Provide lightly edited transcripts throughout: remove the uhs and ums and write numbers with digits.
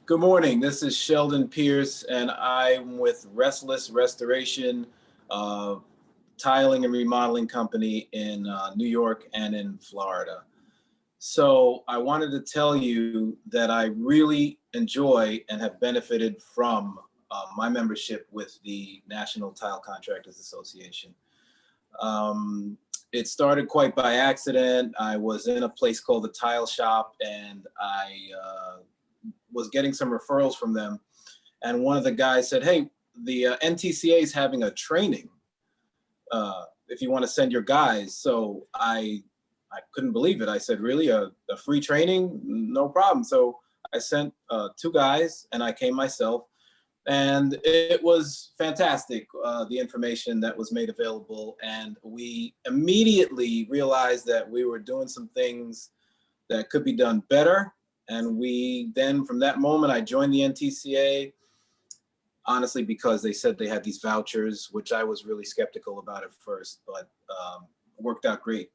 Good morning. This is Sheldon Pearce, and I'm with Restless Restoration, uh, tiling and remodeling company in New York and in Florida. So I wanted to tell you that I really enjoy and have benefited from my membership with the National Tile Contractors Association. Um, it started quite by accident. I was in a place called the Tile Shop, and I was getting some referrals from them. And one of the guys said, "Hey, the NTCA is having a training. If you want to send your guys." So I couldn't believe it. I said, "Really, a free training? No problem." So I sent two guys, and I came myself, and it was fantastic. The information that was made available, and we immediately realized that we were doing some things that could be done better. And we then, from that moment, I joined the NTCA, honestly, because they said they had these vouchers, which I was really skeptical about at first, but worked out great.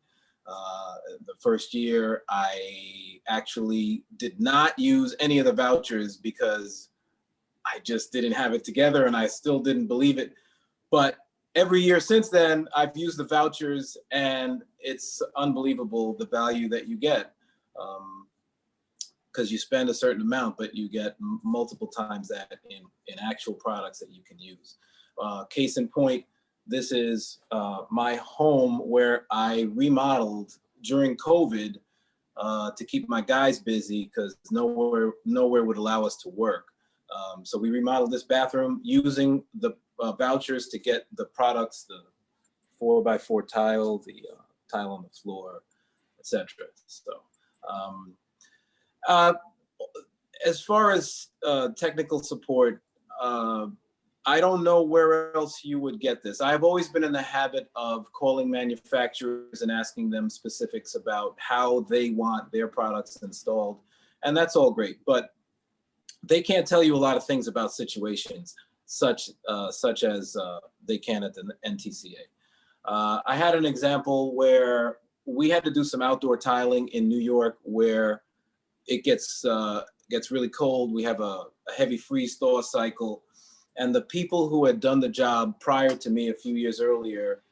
The first year, I actually did not use any of the vouchers because I just didn't have it together, and I still didn't believe it. But every year since then, I've used the vouchers, and it's unbelievable the value that you get. Because you spend a certain amount, but you get multiple times that in actual products that you can use. Case in point, this is my home where I remodeled during COVID to keep my guys busy because nowhere would allow us to work. So we remodeled this bathroom using the vouchers to get the products, the 4x4 tile, the tile on the floor, etc. So. As far as technical support, I don't know where else you would get this. I've always been in the habit of calling manufacturers and asking them specifics about how they want their products installed, and that's all great. But they can't tell you a lot of things about situations such as they can at the NTCA. I had an example where we had to do some outdoor tiling in New York where it gets really cold. We have a heavy freeze thaw cycle, and the people who had done the job prior to me a few years earlier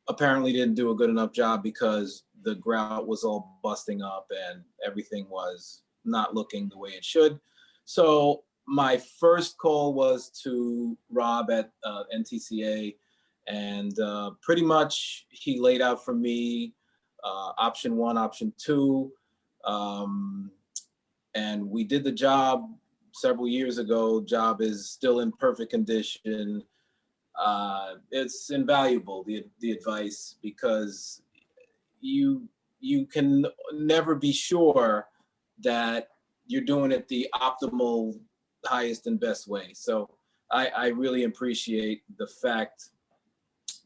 apparently didn't do a good enough job because the grout was all busting up and everything was not looking the way it should. So my first call was to Rob at NTCA, and pretty much he laid out for me option one, option two. And we did the job several years ago. Job is still in perfect condition. It's invaluable, the advice, because you can never be sure that you're doing it the optimal, highest and best way. So I really appreciate the fact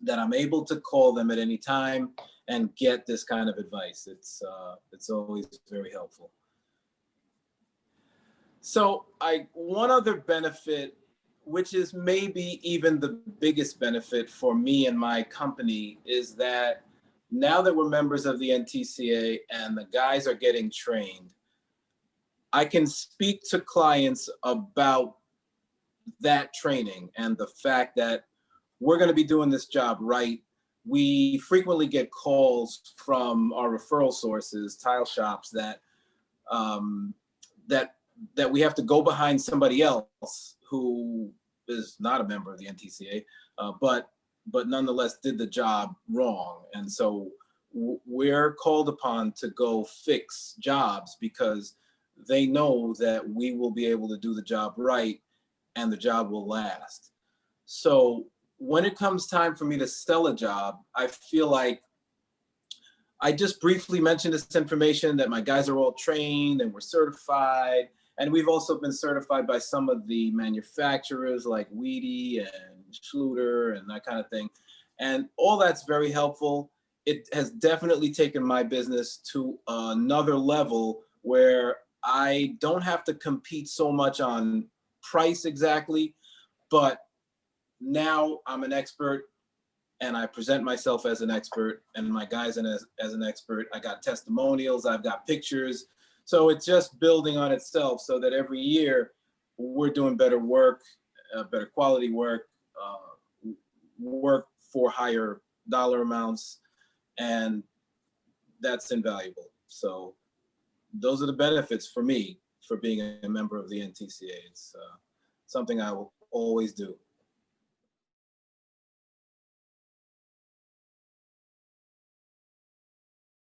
that I'm able to call them at any time and get this kind of advice. It's always very helpful. So one other benefit, which is maybe even the biggest benefit for me and my company, is that now that we're members of the NTCA and the guys are getting trained, I can speak to clients about that training and the fact that we're going to be doing this job right. We frequently get calls from our referral sources, tile shops, that that we have to go behind somebody else who is not a member of the NTCA, but nonetheless did the job wrong. And so we're called upon to go fix jobs because they know that we will be able to do the job right and the job will last. So when it comes time for me to sell a job, I feel like I just briefly mentioned this information that my guys are all trained and we're certified. And we've also been certified by some of the manufacturers like Weedy and Schluter and that kind of thing. And all that's very helpful. It has definitely taken my business to another level where I don't have to compete so much on price exactly, but now I'm an expert and I present myself as an expert and my guys as an expert. I got testimonials, I've got pictures. So it's just building on itself so that every year we're doing better work, better quality work, work for higher dollar amounts, and that's invaluable. So those are the benefits for me for being a member of the NTCA. It's something I will always do.